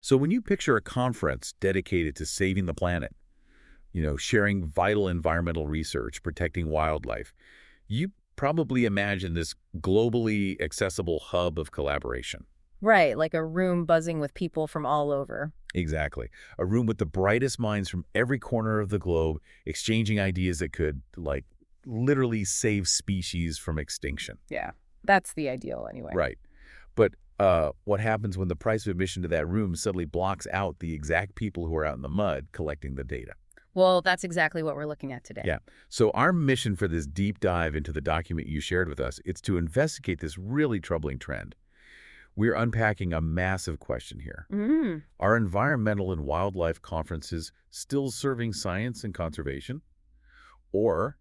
So when you picture a conference dedicated to saving the planet, sharing vital environmental research, protecting wildlife, you probably imagine this globally accessible hub of collaboration. Right, like a room buzzing with people from all over. Exactly. A room with the brightest minds from every corner of the globe exchanging ideas that could, literally save species from extinction. Yeah, that's the ideal anyway. Right. But what happens when the price of admission to that room suddenly blocks out the exact people who are out in the mud collecting the data? Well, that's exactly what we're looking at today. Yeah. So our mission for this deep dive into the document you shared with us, it's to investigate this really troubling trend. We're unpacking a massive question here. Are environmental and wildlife conferences still serving science and conservation? Or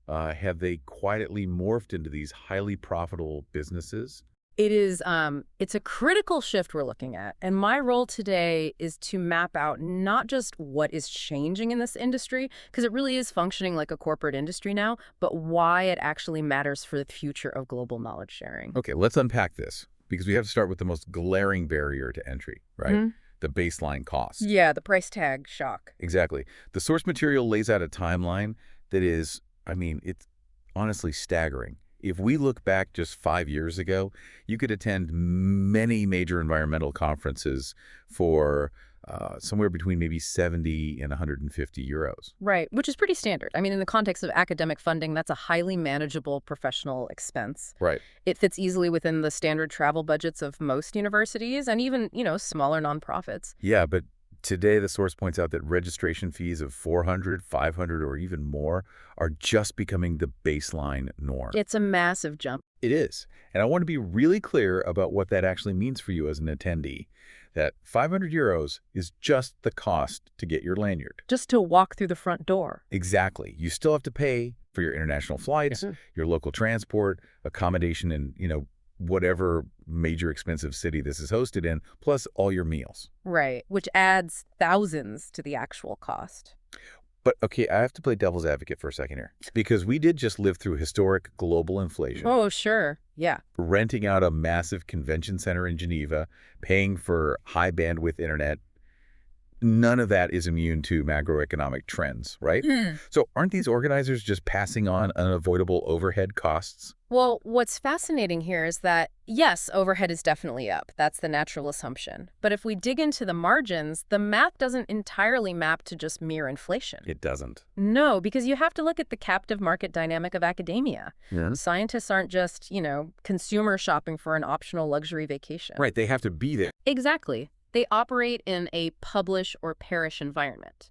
have they quietly morphed into these highly profitable businesses? It's a critical shift we're looking at. And my role today is to map out not just what is changing in this industry, because it really is functioning like a corporate industry now, but why it actually matters for the future of global knowledge sharing. Okay, let's unpack this, because we have to start with the most glaring barrier to entry, right? The baseline cost. Yeah, the price tag shock. Exactly. The source material lays out a timeline that is, it's honestly staggering. If we look back just 5 years ago, you could attend many major environmental conferences for somewhere between maybe 70 and 150 euros. Right, which is pretty standard. In the context of academic funding, that's a highly manageable professional expense. Right. It fits easily within the standard travel budgets of most universities and even, smaller nonprofits. Yeah, but today the source points out that registration fees of 400, 500, or even more are just becoming the baseline norm. It's a massive jump. It is. And I want to be really clear about what that actually means for you as an attendee. That 500 euros is just the cost to get your lanyard. Just to walk through the front door. Exactly. You still have to pay for your international flights, your local transport, accommodation, and, whatever major expensive city this is hosted in, plus all your meals. Right, which adds thousands to the actual cost. But, okay, I have to play devil's advocate for a second here, because we did just live through historic global inflation. Oh, sure. Yeah. Renting out a massive convention center in Geneva, paying for high bandwidth internet. None of that is immune to macroeconomic trends, right? So aren't these organizers just passing on unavoidable overhead costs? Well, what's fascinating here is that, yes, overhead is definitely up. That's the natural assumption. But if we dig into the margins, the math doesn't entirely map to just mere inflation. It doesn't. No, because you have to look at the captive market dynamic of academia. Yeah. Scientists aren't just, consumer shopping for an optional luxury vacation. Right, they have to be there. Exactly. They operate in a publish or perish environment.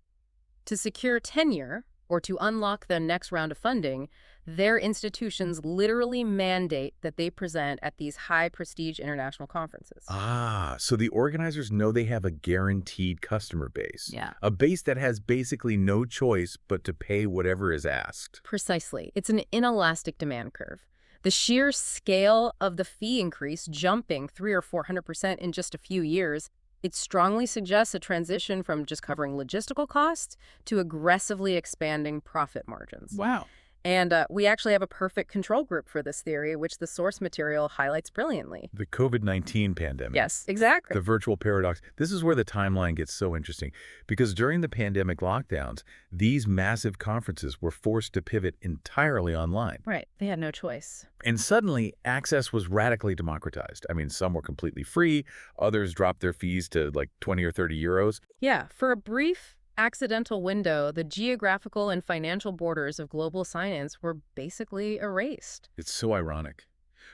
To secure tenure or to unlock the next round of funding, their institutions literally mandate that they present at these high-prestige international conferences. Ah, so the organizers know they have a guaranteed customer base. Yeah. A base that has basically no choice but to pay whatever is asked. Precisely. It's an inelastic demand curve. The sheer scale of the fee increase, jumping 300 or 400% in just a few years, it strongly suggests a transition from just covering logistical costs to aggressively expanding profit margins. Wow. And we actually have a perfect control group for this theory, which the source material highlights brilliantly. The COVID-19 pandemic. Yes, exactly. The virtual paradox. This is where the timeline gets so interesting, because during the pandemic lockdowns, these massive conferences were forced to pivot entirely online. Right. They had no choice. And suddenly, access was radically democratized. Some were completely free. Others dropped their fees to 20 or 30 euros. Yeah, for a brief accidental window, the geographical and financial borders of global science were basically erased. It's so ironic.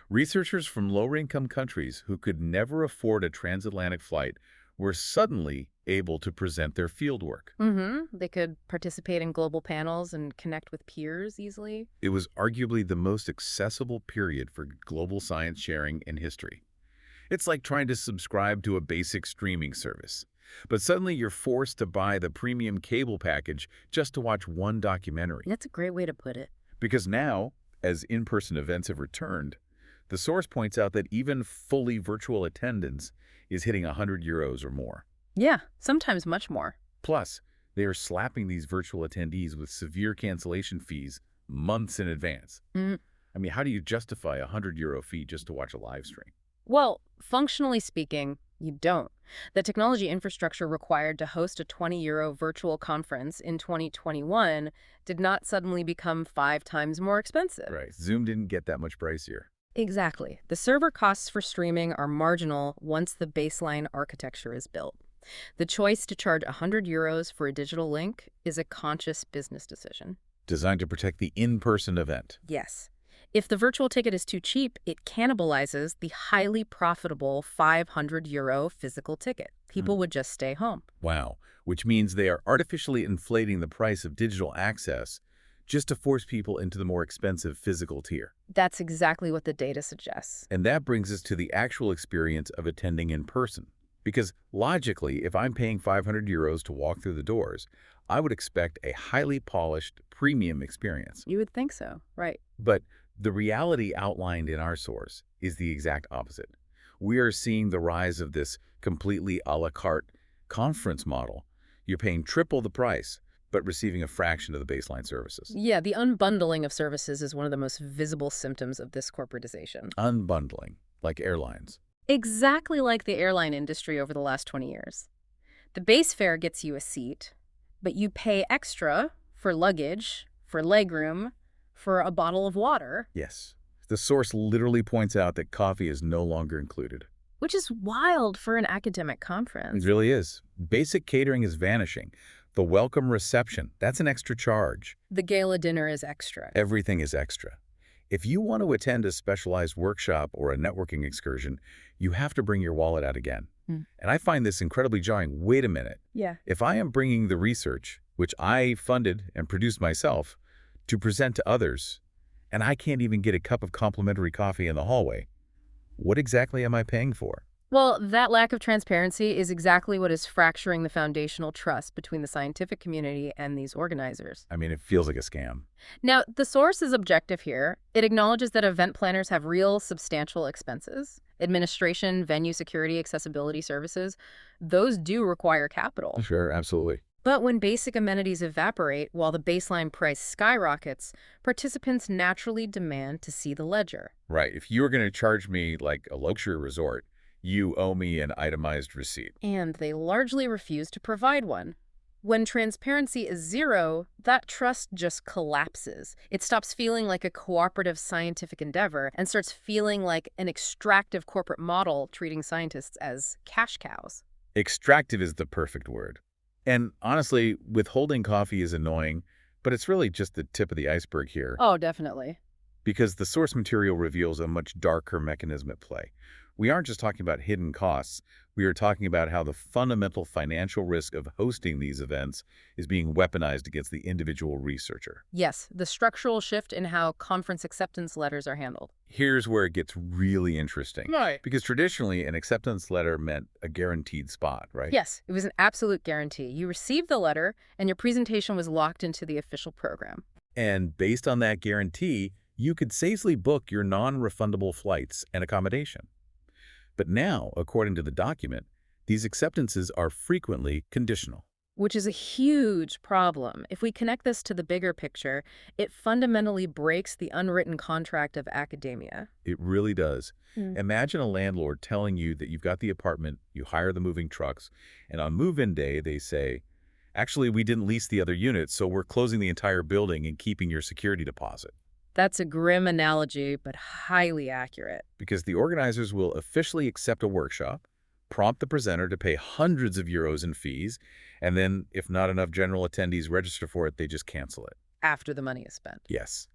Researchers from lower-income countries who could never afford a transatlantic flight were suddenly able to present their fieldwork. They could participate in global panels and connect with peers easily. It was arguably the most accessible period for global science sharing in history. It's like trying to subscribe to a basic streaming service. But suddenly you're forced to buy the premium cable package just to watch one documentary. That's a great way to put it. Because now, as in-person events have returned, the source points out that even fully virtual attendance is hitting 100 euros or more. Yeah, sometimes much more. Plus, they are slapping these virtual attendees with severe cancellation fees months in advance. How do you justify a 100 euro fee just to watch a live stream? Well, functionally speaking, You don't. The technology infrastructure required to host a €20 virtual conference in 2021 did not suddenly become 5 times more expensive. Right. Zoom didn't get that much pricier. Exactly. The server costs for streaming are marginal once the baseline architecture is built. The choice to charge €100 for a digital link is a conscious business decision. Designed to protect the in-person event. Yes. If the virtual ticket is too cheap, it cannibalizes the highly profitable €500 physical ticket. People would just stay home. Wow. Which means they are artificially inflating the price of digital access just to force people into the more expensive physical tier. That's exactly what the data suggests. And that brings us to the actual experience of attending in person. Because logically, if I'm paying €500 to walk through the doors, I would expect a highly polished premium experience. You would think so, right? But the reality outlined in our source is the exact opposite. We are seeing the rise of this completely a la carte conference model. You're paying triple the price, but receiving a fraction of the baseline services. Yeah, the unbundling of services is one of the most visible symptoms of this corporatization. Unbundling, like airlines. Exactly like the airline industry over the last 20 years. The base fare gets you a seat, but you pay extra for luggage, for legroom, for a bottle of water. Yes. The source literally points out that coffee is no longer included. Which is wild for an academic conference. It really is. Basic catering is vanishing. The welcome reception, that's an extra charge. The gala dinner is extra. Everything is extra. If you want to attend a specialized workshop or a networking excursion, you have to bring your wallet out again. And I find this incredibly jarring. Wait a minute. Yeah. If I am bringing the research, which I funded and produced myself, to present to others, and I can't even get a cup of complimentary coffee in the hallway, what exactly am I paying for? Well, that lack of transparency is exactly what is fracturing the foundational trust between the scientific community and these organizers. I mean, it feels like a scam. Now, the source is objective here. It acknowledges that event planners have real substantial expenses. Administration, venue security, accessibility services, those do require capital. Sure, absolutely. But when basic amenities evaporate while the baseline price skyrockets, participants naturally demand to see the ledger. Right. If you're going to charge me like a luxury resort, you owe me an itemized receipt. And they largely refuse to provide one. When transparency is zero, that trust just collapses. It stops feeling like a cooperative scientific endeavor and starts feeling like an extractive corporate model treating scientists as cash cows. Extractive is the perfect word. And honestly, withholding coffee is annoying, but it's really just the tip of the iceberg here. Oh, definitely. Because the source material reveals a much darker mechanism at play. We aren't just talking about hidden costs. We are talking about how the fundamental financial risk of hosting these events is being weaponized against the individual researcher. Yes, the structural shift in how conference acceptance letters are handled. Here's where it gets really interesting. Right. Because traditionally, an acceptance letter meant a guaranteed spot, right? Yes, it was an absolute guarantee. You received the letter, and your presentation was locked into the official program. And based on that guarantee, you could safely book your non-refundable flights and accommodation. But now, according to the document, these acceptances are frequently conditional. Which is a huge problem. If we connect this to the bigger picture, it fundamentally breaks the unwritten contract of academia. It really does. Imagine a landlord telling you that you've got the apartment, you hire the moving trucks, and on move-in day they say, actually, we didn't lease the other unit, so we're closing the entire building and keeping your security deposit. That's a grim analogy, but highly accurate. Because the organizers will officially accept a workshop, prompt the presenter to pay hundreds of euros in fees, and then, if not enough general attendees register for it, they just cancel it. After the money is spent. Yes.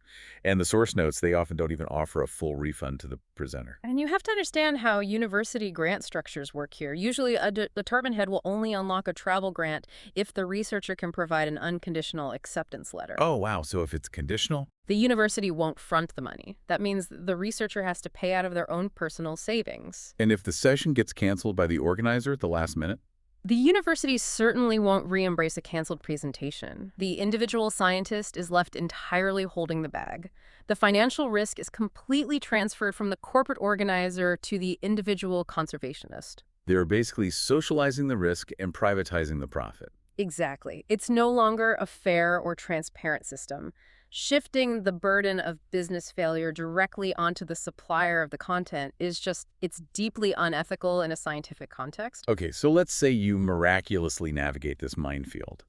And the source notes they often don't even offer a full refund to the presenter. And you have to understand how university grant structures work here. Usually, a department head will only unlock a travel grant if the researcher can provide an unconditional acceptance letter. Oh, wow. So if it's conditional? The university won't front the money. That means the researcher has to pay out of their own personal savings. And if the session gets canceled by the organizer at the last minute? The university certainly won't re-embrace a canceled presentation. The individual scientist is left entirely holding the bag. The financial risk is completely transferred from the corporate organizer to the individual conservationist. They're basically socializing the risk and privatizing the profit. Exactly. It's no longer a fair or transparent system. Shifting the burden of business failure directly onto the supplier of the content it's deeply unethical in a scientific context. Okay, so let's say you miraculously navigate this minefield.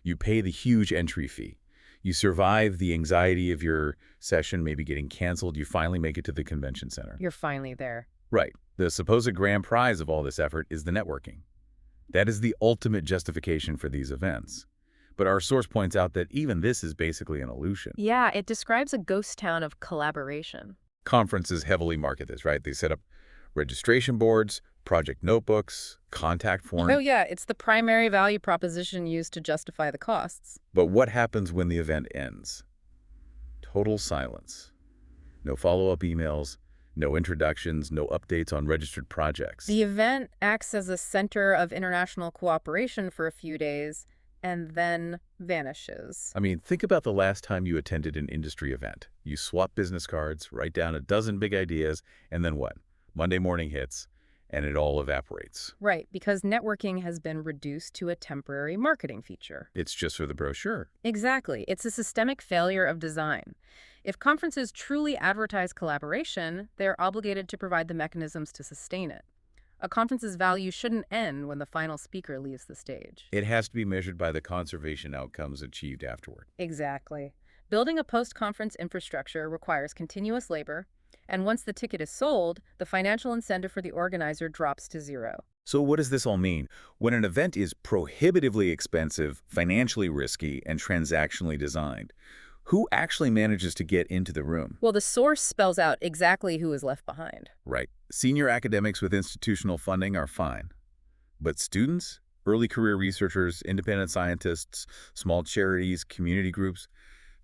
You pay the huge entry fee. You survive the anxiety of your session, maybe getting canceled. You finally make it to the convention center. You're finally there. Right. The supposed grand prize of all this effort is the networking. That is the ultimate justification for these events. But our source points out that even this is basically an illusion. Yeah, it describes a ghost town of collaboration. Conferences heavily market this, right? They set up registration boards, project notebooks, contact forms. Oh yeah, it's the primary value proposition used to justify the costs. But what happens when the event ends? Total silence. No follow-up emails, no introductions, no updates on registered projects. The event acts as a center of international cooperation for a few days and then vanishes. I mean, think about the last time you attended an industry event. You swap business cards, write down a dozen big ideas, and then what? Monday morning hits, and it all evaporates. Right, because networking has been reduced to a temporary marketing feature. It's just for the brochure. Exactly. It's a systemic failure of design. If conferences truly advertise collaboration, they're obligated to provide the mechanisms to sustain it. A conference's value shouldn't end when the final speaker leaves the stage. It has to be measured by the conservation outcomes achieved afterward. Exactly. Building a post-conference infrastructure requires continuous labor, and once the ticket is sold, the financial incentive for the organizer drops to zero. So what does this all mean? When an event is prohibitively expensive, financially risky, and transactionally designed, who actually manages to get into the room? Well, the source spells out exactly who is left behind. Right. Senior academics with institutional funding are fine. But students, early career researchers, independent scientists, small charities, community groups,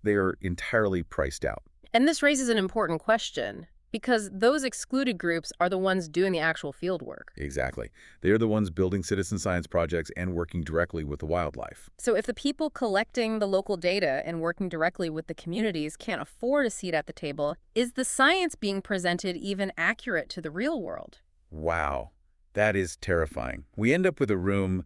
they are entirely priced out. And this raises an important question, because those excluded groups are the ones doing the actual field work. Exactly. They are the ones building citizen science projects and working directly with the wildlife. So if the people collecting the local data and working directly with the communities can't afford a seat at the table, is the science being presented even accurate to the real world? Wow, that is terrifying. We end up with a room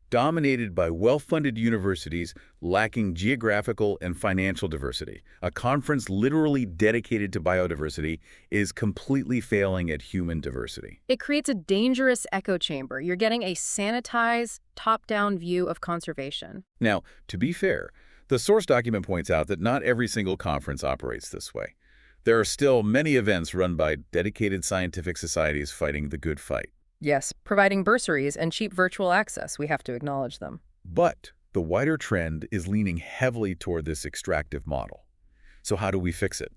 dominated by well-funded universities lacking geographical and financial diversity. A conference literally dedicated to biodiversity is completely failing at human diversity. It creates a dangerous echo chamber. You're getting a sanitized, top-down view of conservation. Now, to be fair, the source document points out that not every single conference operates this way. There are still many events run by dedicated scientific societies fighting the good fight. Yes, providing bursaries and cheap virtual access, we have to acknowledge them. But the wider trend is leaning heavily toward this extractive model. So how do we fix it?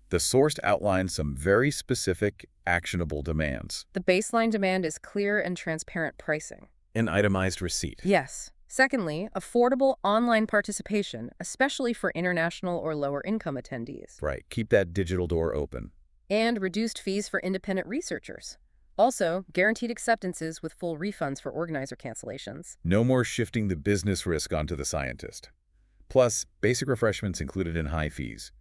The source outlines some very specific, actionable demands. The baseline demand is clear and transparent pricing. An itemized receipt. Yes. Secondly, affordable online participation, especially for international or lower-income attendees. Right. Keep that digital door open. And reduced fees for independent researchers. Also, guaranteed acceptances with full refunds for organizer cancellations. No more shifting the business risk onto the scientist. Plus, basic refreshments included in high fees.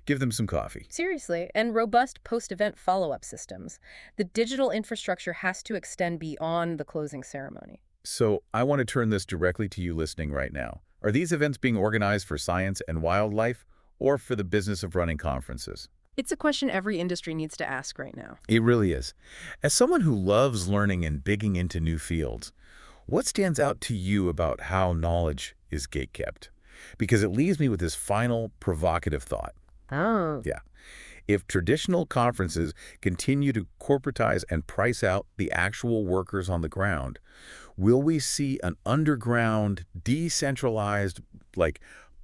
Give them some coffee. Seriously, and robust post-event follow-up systems. The digital infrastructure has to extend beyond the closing ceremony. So, I want to turn this directly to you listening right now. Are these events being organized for science and wildlife, or for the business of running conferences? It's a question every industry needs to ask right now. It really is. As someone who loves learning and digging into new fields, what stands out to you about how knowledge is gatekept? Because it leaves me with this final provocative thought. Oh. Yeah. If traditional conferences continue to corporatize and price out the actual workers on the ground, will we see an underground, decentralized,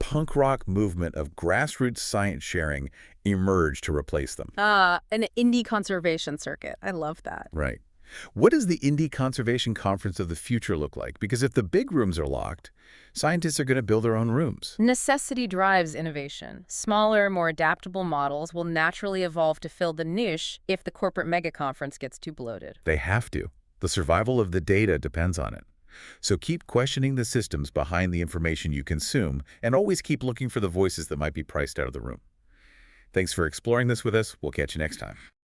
punk rock movement of grassroots science sharing emerge to replace them? An indie conservation circuit. I love that. Right. What does the Indie Conservation Conference of the future look like? Because if the big rooms are locked, scientists are going to build their own rooms. Necessity drives innovation. Smaller, more adaptable models will naturally evolve to fill the niche if the corporate mega conference gets too bloated. They have to. The survival of the data depends on it. So keep questioning the systems behind the information you consume, and always keep looking for the voices that might be priced out of the room. Thanks for exploring this with us. We'll catch you next time.